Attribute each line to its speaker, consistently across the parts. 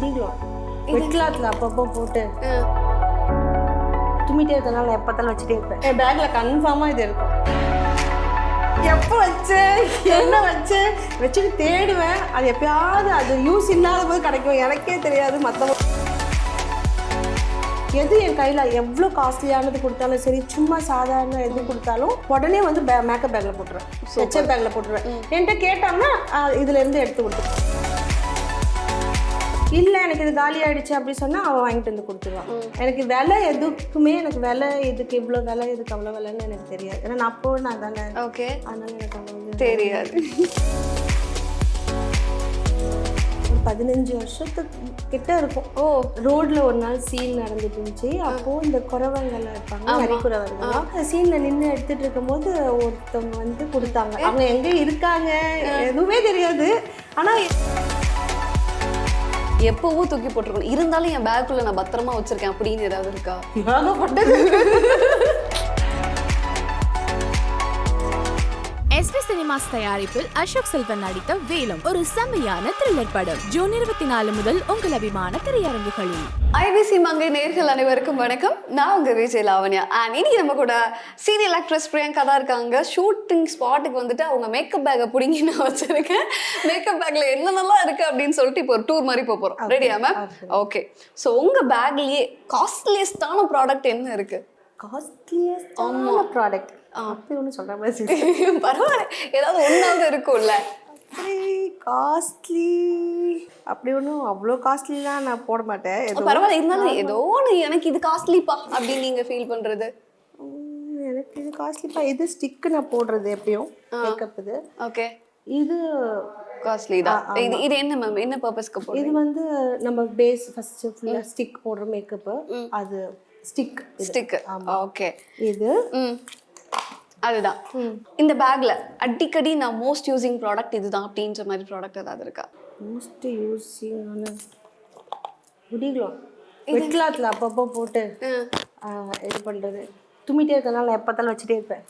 Speaker 1: முடிக்கலாம் வெட்லாத்தில் அப்பப்போ போட்டு தும்மிட்டே இருக்கனால நான் எப்போத்தாலும் வச்சுட்டே இருப்பேன். என் பேக்கில் கன்ஃபார்மாக இது இருக்கும். எப்போ வச்சேன் என்ன வச்சேன் வச்சுட்டு தேடுவேன். அது எப்பயாவது அது யூஸ் இல்லாத போது கிடைக்கும். எனக்கே தெரியாது. மற்றவங்க எது என் கையில் எவ்வளோ காஸ்ட்லியானது கொடுத்தாலும் சரி, சும்மா சாதாரண எது கொடுத்தாலும் உடனே வந்து மேக்கப் பேக்கில் போட்டுருவேன், ஹெச்எப் பேக்கில் போட்டுருவேன். என்கிட்ட கேட்டாங்கன்னா இதுலேருந்து எடுத்து கொடுத்துருவேன். இல்லை எனக்கு இது காலி ஆகிடுச்சு அப்படி சொன்னால் அவன் வாங்கிட்டு வந்து கொடுத்துருவான். எனக்கு விலை எதுக்குமே எனக்கு விலை இதுக்கு இவ்வளோ விலை இதுக்கு அவ்வளோ விலைன்னு எனக்கு தெரியாது. ஏன்னா நான் அப்போ நான் தானே. ஓகே, அதனால எனக்கு அவ்வளோ தெரியாது. 15 வருஷத்துக்கிட்ட இருக்கும். ரோட்ல ஒரு நாள் சீன் நடந்துட்டு இருந்துச்சு. அப்போ இந்த குறவங்கள்லாம் இருப்பாங்க, வரிக்குறவர்கள். அந்த சீன்ல நின்று எடுத்துட்டு இருக்கும்போது ஒருத்தவங்க வந்து கொடுத்தாங்க. அவங்க எங்க இருக்காங்க எதுவுமே தெரியாது. ஆனா
Speaker 2: எப்பவும் தூக்கி போட்டுருக்கணும். இருந்தாலும் என் பேக்குள்ள நான் பத்திரமா வச்சிருக்கேன் அப்படின்னு ஏதாவது இருக்கா?
Speaker 3: எஸ்பி சினிமாஸ் தயாரிப்பில் அசோக் செல்வன் நடித்த வேலம் ஒரு செம்மையான த்ரில்லர் படம். ஜூன் 24 முதல் உங்கள் அபிமான திரையரங்குகளில்.
Speaker 2: ஐபிசி மங்கை நேயர்கள் அனைவருக்கும் வணக்கம். நான் உங்க விஜய் லாவண்யா. அண்ட் இன்னைக்கு நம்ம கூட சீரியல் ஆக்ட்ரஸ் பிரியங்கா தான் இருக்காங்க. ஷூட்டிங் ஸ்பாட்டுக்கு வந்துட்டு அவங்க மேக்கப் பேக்கை பிடிங்கி நான் வச்சிருக்கேன். மேக்கப் பேக்ல என்னென்னலாம் இருக்கு அப்படின்னு சொல்லிட்டு இப்போ ஒரு டூர் மாதிரி போறோம். ரெடியா மேம்? ஓகே. ஸோ உங்க பேக்லயே காஸ்ட்லியஸ்டான ப்ராடக்ட் என்ன இருக்கு?
Speaker 1: காஸ்ட்லியஸ்டான ப்ராடக்ட் அப்படி ஒன்று சொல்கிற மாதிரி
Speaker 2: பரவாயில்ல, ஏதாவது ஒன்றாவது இருக்கும்ல.
Speaker 1: காஸ்ட்லி அப்படி ஒன்றும் அவ்வளோ காஸ்ட்லிலாம் நான் போட மாட்டேன்.
Speaker 2: பரவாயில்ல, இருந்தாலும் ஏதோ ஒன்று எனக்கு இது காஸ்ட்லிப்பா அப்படின்னு நீங்கள் ஃபீல் பண்ணுறது.
Speaker 1: எனக்கு இது காஸ்ட்லிப்பா. இது ஸ்டிக்கு நான் போடுறது எப்பயும் மேக்கப். இது ஓகே, இது
Speaker 2: காஸ்ட்லி தான். இது என்ன மேம், என்ன பர்பஸ்க்கு போடுறது?
Speaker 1: இது வந்து நம்ம பேஸ் ஃபர்ஸ்ட் ஃபுல்லாக ஸ்டிக் போடுற மேக்கப்பு. அது ஸ்டிக்.
Speaker 2: ஓகே,
Speaker 1: இது
Speaker 2: அதுதான். இந்த பேக்ல அடிக்கடி நான் மோஸ்ட் யூசிங் ப்ராடக்ட் இதுதான் அப்படின்ற மாதிரி ப்ராடக்ட் ஏதாவது இருக்கா?
Speaker 1: மோஸ்ட் யூசிங் முடிக்கலாம் வெட்லாத்தில் அப்பப்போ போட்டு இது பண்ணுறது. தும்மிட்டே இருக்கனால நான் எப்போத்தாலும் வச்சுட்டே இருப்பேன்.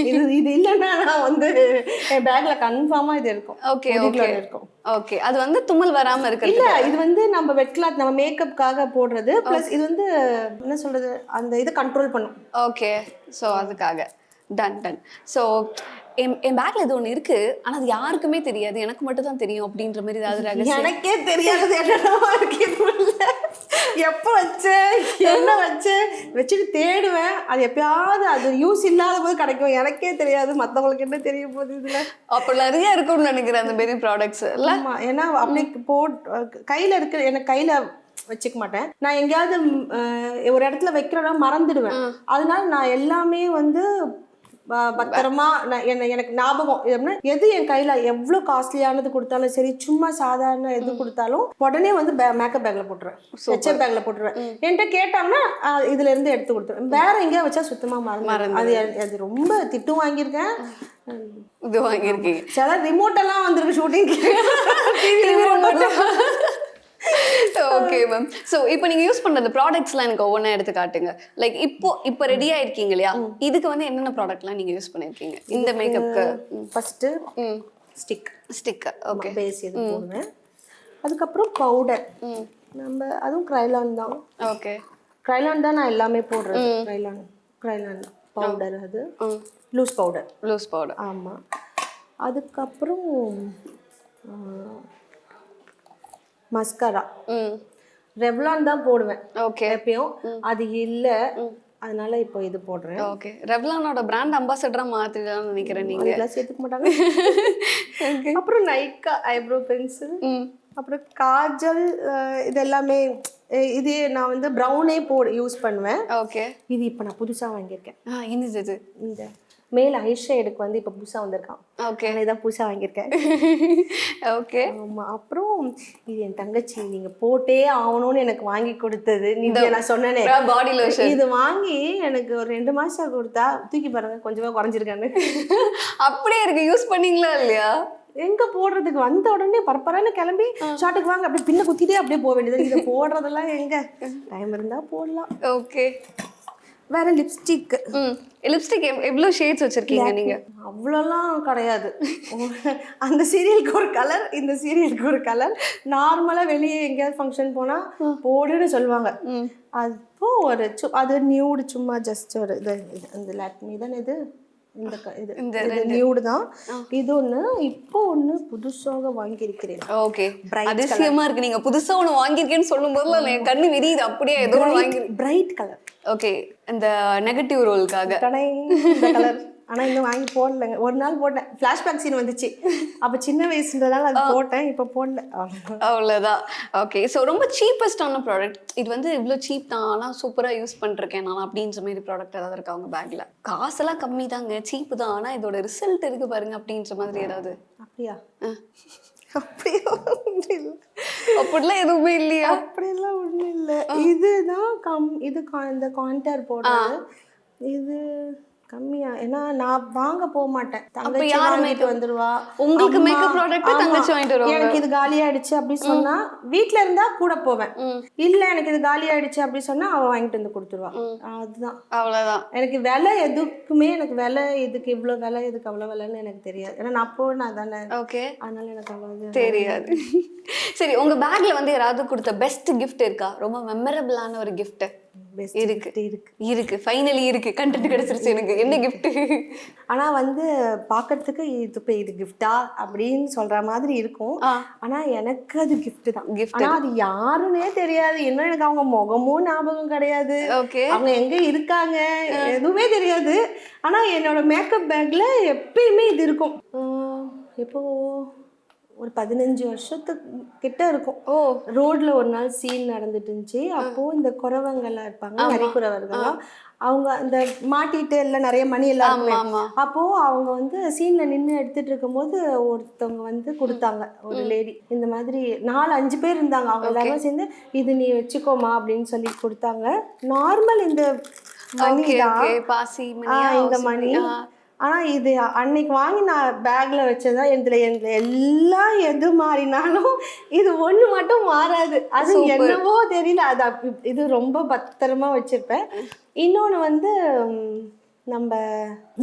Speaker 1: இது இல்லைன்னா நான் வந்து என் பேக்ல கன்ஃபார்மாக இது இருக்கும்.
Speaker 2: ஓகே ஓகே இருக்கும். ஓகே, அது வந்து தும்மல் வராமல் இருக்கு.
Speaker 1: இல்லை, இது வந்து நம்ம வெட்லாத் நம்ம மேக்கப்புக்காக போடுறது. ப்ளஸ் இது வந்து என்ன சொல்றது, அந்த இதை கண்ட்ரோல் பண்ணும்.
Speaker 2: ஓகே, ஸோ அதுக்காக டன். ஸோ என் பேக்ல இது ஒன்று இருக்கு, ஆனால் அது யாருக்குமே தெரியாது, எனக்கு மட்டும் தான் தெரியும் அப்படின்ற மாதிரி ஏதாவது?
Speaker 1: எனக்கே தெரியாது என்னென்னவா இருக்கு. எப்போ வச்சேன் என்ன வச்சேன் வச்சுட்டு தேடுவேன். அது எப்பயாவது அது யூஸ் இல்லாத போது கிடைக்கும். எனக்கே தெரியாது. மற்றவங்களுக்கு என்ன தெரிய போகுது இதில்?
Speaker 2: அப்போ நிறைய இருக்கும்னு நினைக்கிறேன் அந்த மாரி ப்ராடக்ட்ஸ். இல்லை,
Speaker 1: ஏன்னா அப்படி கையில் இருக்கு. எனக்கு கையில் வச்சுக்க மாட்டேன். நான் எங்கேயாவது ஒரு இடத்துல வைக்கிறோன்னா மறந்துடுவேன். அதனால நான் எல்லாமே வந்து பத்திரமா எனக்கு ஞாபகம் எது என் கையில எவ்வளவு காஸ்ட்லியானது கொடுத்தாலும் சரி, சும்மா சாதாரண எது கொடுத்தாலும் உடனே வந்து மேக்கப் பேக்ல போட்டுருவேன், ஹெச்எப் பேக்ல போட்டுருவேன். என்கிட்ட கேட்டாங்கன்னா இதுல இருந்து எடுத்து கொடுத்துருவேன். வேற எங்கேயா வச்சா சுத்தமா மறந்து. அது ரொம்ப திட்டும் வாங்கியிருக்கேன்.
Speaker 2: இது வாங்கியிருக்கீங்க.
Speaker 1: சில ரிமோட் எல்லாம் வந்துருக்கு ஷூட்டிங்க்கு.
Speaker 2: Okay ma'am. ஸோ இப்போ நீங்கள் யூஸ் பண்ணுற ப்ராடக்ட்ஸ்லாம் எனக்கு ஒவ்வொன்றா எடுத்து காட்டுங்க. லைக் இப்போ ரெடியாக இருக்கீங்க இல்லையா, இதுக்கு வந்து என்னென்ன ப்ராடக்ட்லாம் நீங்கள் யூஸ் பண்ணியிருக்கீங்க இந்த மேக்கப்புக்கு?
Speaker 1: ஃபஸ்ட்டு ஸ்டிக்
Speaker 2: ஓகே,
Speaker 1: பேஸ் இது போடுவேன். அதுக்கப்புறம் பவுடர். நம்ம அதுவும் க்ரைலான் தான்.
Speaker 2: ஓகே,
Speaker 1: க்ரைலான் தான் நான் எல்லாமே போடுறது. க்ரைலான் பவுடர். அது லூஸ் பவுடர். ஆமாம். அதுக்கப்புறம் மஸ்காரா ரெவ்லான் தான் போடுவேன். ஓகே, எப்பயும் அது இல்லை, அதனால இப்போ இது போடுறேன்.
Speaker 2: ஓகே, ரெவ்லானோட பிராண்ட் அம்பாசடரா மாத்திடலாம்னு நினைக்கிறேன். நீங்க
Speaker 1: இதெல்லாம் சேர்த்துக்க மாட்டாங்க. அப்புறம் நைக்கா ஐப்ரோ பென்சில், அப்புறம் காஜல், இது எல்லாமே. இது நான் வந்து ப்ரௌனே யூஸ் பண்ணுவேன்.
Speaker 2: ஓகே, இது
Speaker 1: இப்போ நான் புதுசாக வாங்கியிருக்கேன்.
Speaker 2: என்னது? இந்த
Speaker 1: மேல் ஐஷேடுக்கு வந்து இப்போ புதுசாக வந்திருக்கான்.
Speaker 2: ஓகே,
Speaker 1: இதான் புதுசாக வாங்கியிருக்கேன்.
Speaker 2: ஓகே,
Speaker 1: ஆமாம். அப்புறம் இது என் தங்கச்சி நீங்கள் போட்டே ஆகணும்னு எனக்கு வாங்கி கொடுத்தது. நான் சொன்னேனே
Speaker 2: பாடி லோஷன்,
Speaker 1: இது வாங்கி எனக்கு ஒரு 2 மாதம் கொடுத்தா தூக்கி பாருங்க கொஞ்சமாக குறைஞ்சிருக்கான்னு.
Speaker 2: அப்படியே இருக்கு. யூஸ் பண்ணீங்களா இல்லையா?
Speaker 1: எங்க போடுறதுக்கு வந்த உடனே பரப்பரான்னு கிளம்பி ஷார்ட்டுக்கு வாங்க அப்படியே பின்ன குத்திட்டே அப்படியே போக வேண்டியது. இதை போடுறதெல்லாம் எங்க டைம் இருந்தா போடலாம்.
Speaker 2: ஓகே,
Speaker 1: வேற லிப்ஸ்டிக்.
Speaker 2: லிப்ஸ்டிக் எவ்வளோ ஷேட்ஸ் வச்சிருக்கீங்க நீங்க?
Speaker 1: அவ்வளோலாம் கிடையாது. அந்த சீரியலுக்கு ஒரு கலர், இந்த சீரியலுக்கு ஒரு கலர். நார்மலாக வெளியே எங்கேயாவது ஃபங்க்ஷன் போனால் போடுன்னு சொல்லுவாங்க. அப்போ ஒரு அது நியூடு, சும்மா ஜஸ்ட் ஒரு இது இந்த லாக்மி தானே இது, இந்த நியூடு தான். இது ஒன்று இப்போ ஒன்று புதுசாக வாங்கியிருக்கிறேன்.
Speaker 2: ஓகே, அதிசயமா இருக்கு. நீங்க புதுசா ஒன்று வாங்கியிருக்கேன்னு சொல்லும் போதுல என் கண்ணு விரியுது. அப்படியே ஏதோ ஒன்று வாங்கி
Speaker 1: பிரைட் கலர்.
Speaker 2: ஓகே, இந்த நெகட்டிவ் ரோலுக்காக
Speaker 1: இந்த கலர். ஆனால் இன்னும் வாங்கி போடலைங்க. ஒரு நாள் போட்டேன், ஃப்ளாஷ்பேக் சீன் வந்துச்சு. அப்போ சின்ன வயசுன்றதால அது போட்டேன், இப்போ போடல.
Speaker 2: அவ்வளோதான். ஓகே, ஸோ ரொம்ப சீப்பஸ்டான ப்ராடக்ட் இது வந்து இவ்வளோ சீப் தான், ஆனால் சூப்பராக யூஸ் பண்ணிருக்கேன் நான் அப்படின்ற மாதிரி ப்ராடக்ட் ஏதாவது இருக்கா உங்கள் பேக்கில்? காசெல்லாம் கம்மி தாங்க, சீப்பு தான், ஆனால் இதோட ரிசல்ட் இருக்கு பாருங்க அப்படின்ற மாதிரி ஏதாவது?
Speaker 1: அப்படியா?
Speaker 2: அப்படிலாம் எதுவுமே இல்லையா?
Speaker 1: அப்படியெல்லாம் ஒன்றும் இல்லை. இதுதான் இது இந்த கான்டர் போடுறது. இது கம்மியா, ஏன்னா நான் வாங்க போக மாட்டேன். தங்கச்சி வாங்கிட்டு வந்துருவா.
Speaker 2: உங்களுக்கு மேக்கப் ப்ராடக்ட் தங்கச்சி வாங்கிட்டு வருவாங்க.
Speaker 1: எனக்கு இது காலி ஆயிடுச்சு அப்படி சொன்னா வீட்ல இருந்தா கூட போவேன். இல்ல எனக்கு இது காலி ஆயிடுச்சு அப்படி சொன்னா அவ வாங்கிட்டு வந்து கொடுத்துருவா. அதுதான், அவ்வளவுதான். எனக்கு விலை எதுக்குமே, எனக்கு விலை இதுக்கு இவ்வளவு விலை, இதுக்கு அவ்வளவு விலைன்னு எனக்கு தெரியாது. ஏன்னா நான் போனா தானே. ஓகே, அதனால எனக்கு அவ்வளவு தெரியாது.
Speaker 2: சரி, உங்க பேக்ல வந்து யாராவது கொடுத்த பெஸ்ட் கிஃப்ட் இருக்கா? ரொம்ப மெமரபிளான ஒரு கிஃப்ட் இருக்கு. ஃபைனலி இருக்கு, கண்டென்ட் கிடைச்சிருச்சு எனக்கு. என்ன கிஃப்ட்?
Speaker 1: ஆனா வந்து பாக்கிறதுக்கு இது கிஃப்டா அப்படின்னு சொல்ற மாதிரி இருக்கும். ஆனா எனக்கு அது கிஃப்ட் தான். ஆனா அது யாருன்னே தெரியாது. இன்னும் எனக்கு அவங்க முகமும் ஞாபகம் கிடையாது. அவங்க எங்க இருக்காங்க எதுவுமே தெரியாது. ஆனா என்னோட மேக்கப் பேக்ல எப்பயுமே இது இருக்கும். எப்போ ஒரு 15 வருஷத்துக்கு கிட்ட இருக்கும். ரோட்ல ஒரு நாள் சீன் நடந்துட்டு இருந்துச்சு. அப்போ இந்த குறவங்கெல்லாம் இருப்பாங்க, நரிக்குறவர்கள்லாம், அவங்க அந்த மாட்டிட்டு எல்லாம் நிறைய மணி எல்லாம். அப்போ அவங்க வந்து சீன்ல நின்று எடுத்துட்டு இருக்கும் போது ஒருத்தவங்க வந்து கொடுத்தாங்க, ஒரு லேடி. இந்த மாதிரி 4-5 பேர் இருந்தாங்க. அவங்க எல்லாரும் சேர்ந்து இது நீ வச்சுக்கோமா அப்படின்னு சொல்லி கொடுத்தாங்க. நார்மல் இந்த மணி தான், இந்த மணி. ஆனால் இது அன்னைக்கு வாங்கி நான் பேக்கில் வச்சதான். இதில் எல்லாம் எது மாறினாலும் இது ஒன்று மட்டும் மாறாது. அது என்னவோ தெரியல, அது இது ரொம்ப பத்திரமா வச்சுருப்பேன். இன்னொன்று வந்து நம்ம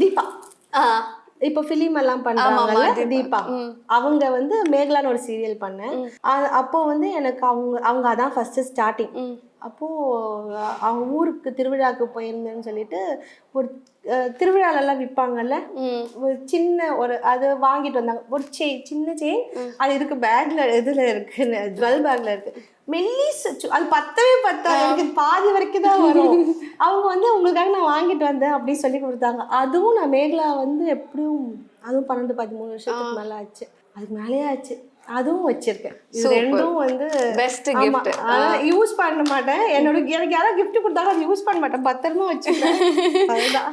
Speaker 1: தீபா, இப்போ ஃபிலிம் எல்லாம் பண்றாங்கல்ல தீபா, அவங்க வந்து மேகலான்னு ஒரு சீரியல் பண்ணேன். அப்போ வந்து எனக்கு அவங்க அதான் ஃபர்ஸ்ட் ஸ்டார்டிங். அப்போ அவங்க ஊருக்கு திருவிழாவுக்கு போயிருந்தேன்னு சொல்லிட்டு ஒரு திருவிழாலெல்லாம் விற்பாங்கல்ல, ஒரு சின்ன ஒரு அது வாங்கிட்டு வந்தாங்க. ஒரு சின்ன செயின், அது இருக்கு பேக்ல, எதுல இருக்கு, ஜுவல் பேக்ல இருக்கு. மெல்லிஸ், அது பத்தவே பத்தாது, எனக்கு பாதி வரைக்கும் தான் வரும். அவங்க வந்து உங்களுக்காக நான் வாங்கிட்டு வந்தேன் அப்படின்னு சொல்லி கொடுத்தாங்க. அதுவும் நான் மேகலா வந்து எப்படியும் அதுவும் 12-13 வருஷத்துக்கு மேலே ஆச்சு, அதுக்கு மேலேயே ஆச்சு. அதுவும் வச்சிருக்கேன். ரெண்டும் வந்து பெஸ்ட் கிஃப்ட். யூஸ் பண்ண மாட்டேன். எனக்கு யாராவது கிஃப்ட் கொடுத்தாலும் அது யூஸ் பண்ண மாட்டேன், பத்திரமா வச்சிருக்கேன். அதுதான்.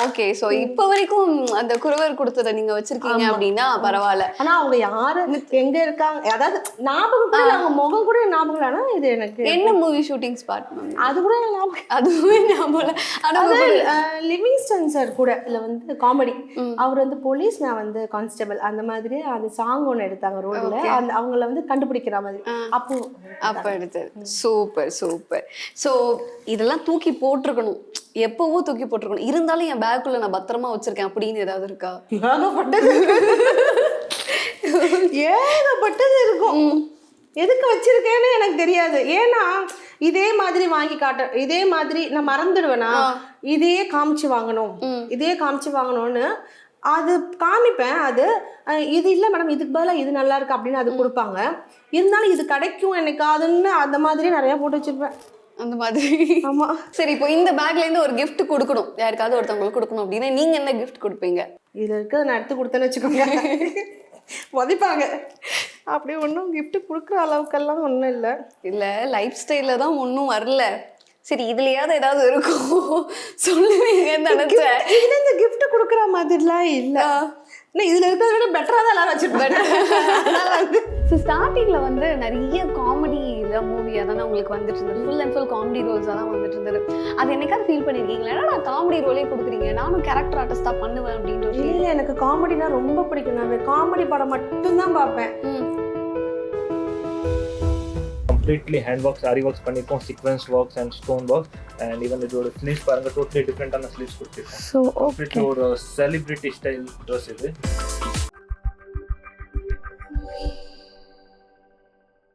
Speaker 2: ஓகே, சோ இப்போ வரைக்கும் அந்த குறவர் கொடுத்ததை நீங்க வச்சிருக்கீங்க அப்படின்னா பரவாயில்ல.
Speaker 1: ஆனா அவங்க யாரு எங்க இருக்காங்க அதாவது ஞாபகம் கூட, அவங்க முகம் கூட ஞாபகம் இல்ல. ஆனா இது எனக்கு
Speaker 2: என்ன மூவி ஷூட்டிங் ஸ்பாட்
Speaker 1: அது கூட ஞாபகம்,
Speaker 2: அதுவே ஞாபகம்.
Speaker 1: லிவிங்ஸ்டன் சார் கூட இல்ல வந்து காமெடி, அவர் வந்து போலீஸ், நான் வந்து கான்ஸ்டபிள், அந்த மாதிரி அந்த சாங் ஒன்று எடுத்தாங்க ரோட்ல. அவங்கள வந்து கண்டுபிடிக்கிற மாதிரி அப்போ எடுத்தது.
Speaker 2: Super super. ஸோ இதெல்லாம் தூக்கி போட்டிருக்கணும், எப்பவோ தூக்கி போட்டிருக்கணும். இருந்தாலும் என் பேக்குள்ள நான் பத்திரமா வச்சிருக்கேன் அப்படின்னு ஏதாவது இருக்கா?
Speaker 1: ஏகப்பட்டது இருக்கும். எதுக்கு வச்சிருக்கேன்னு எனக்கு தெரியாது. ஏன்னா இதே மாதிரி வாங்கி காட்ட, இதே மாதிரி நான் மறந்துடுவேனா, இதையே காமிச்சு வாங்கணும், இதையே காமிச்சு வாங்கணும்னு அது காமிப்பேன். அது இது இல்லை மேடம், இதுக்கு பதிலாக இது நல்லா இருக்கு அப்படின்னு அது கொடுப்பாங்க. இருந்தாலும் இது கிடைக்கும் எனக்கு அதுன்னு அந்த மாதிரி நிறைய போட்டு வச்சிருப்பேன்.
Speaker 2: அந்த மாதிரி. ஆமா. சரி, இப்போ இந்த பேக்ல இருந்து ஒரு கிஃப்ட் கொடுக்கணும், யாருக்காவது ஒருத்தவங்களுக்கு கொடுக்கணும் அப்படின்னா நீங்க என்ன கிஃப்ட் கொடுப்பீங்க?
Speaker 1: இதுல இருக்க நான் எடுத்து கொடுத்தேன்னு வச்சுக்கோங்க, உதைப்பாங்க. அப்படி ஒன்றும் கிஃப்ட் கொடுக்குற அளவுக்கெல்லாம் ஒன்றும் இல்லை.
Speaker 2: இல்லை, லைஃப் ஸ்டைலில் தான் ஒன்றும் வரல. சரி, இதுலயாவது ஏதாவது இருக்கும் சொல்லுவீங்கன்னு நினைச்சேன்.
Speaker 1: இதுல இந்த கிஃப்ட் கொடுக்குற மாதிரிலாம் இல்லை. இதுல இருக்கிறத விட பெட்டரா தான் எல்லாரும் வச்சிருப்பேன்.
Speaker 2: ஸ்டார்டிங்ல வந்து நிறைய காமெடி மூவியா தானே உங்களுக்கு வந்துட்டு இருந்தது, ஃபுல் அண்ட் ஃபுல் காமெடி ரோல்ஸா தான் வந்துட்டு இருந்தது. அது என்னைக்காவது ஃபீல் பண்ணிருக்கீங்களா, நான் காமெடி ரோலே கொடுக்குறீங்க, நானும் கேரக்டர் ஆர்டிஸ்டா பண்ணுவேன் அப்படின்ற?
Speaker 1: இல்லை, எனக்கு காமெடினா ரொம்ப பிடிக்கும். நான் காமெடி படம் மட்டும்தான் பார்ப்பேன்.
Speaker 4: கம்ப்ளீட்லி ஹேண்ட் ஒர்க்ஸ் ஆரி ஒர்க்ஸ் பண்ணியிருக்கோம், sequence works and stone works. And even இதோட ஃபினிஷ் பாருங்க, டோட்டலி டிஃப்ரெண்டான ஸ்லீவ்ஸ் கொடுத்துருக்கோம்.
Speaker 1: ஸோ
Speaker 4: கம்ப்ளீட்லி ஒரு செலிபிரிட்டி ஸ்டைல் ட்ரெஸ் இது.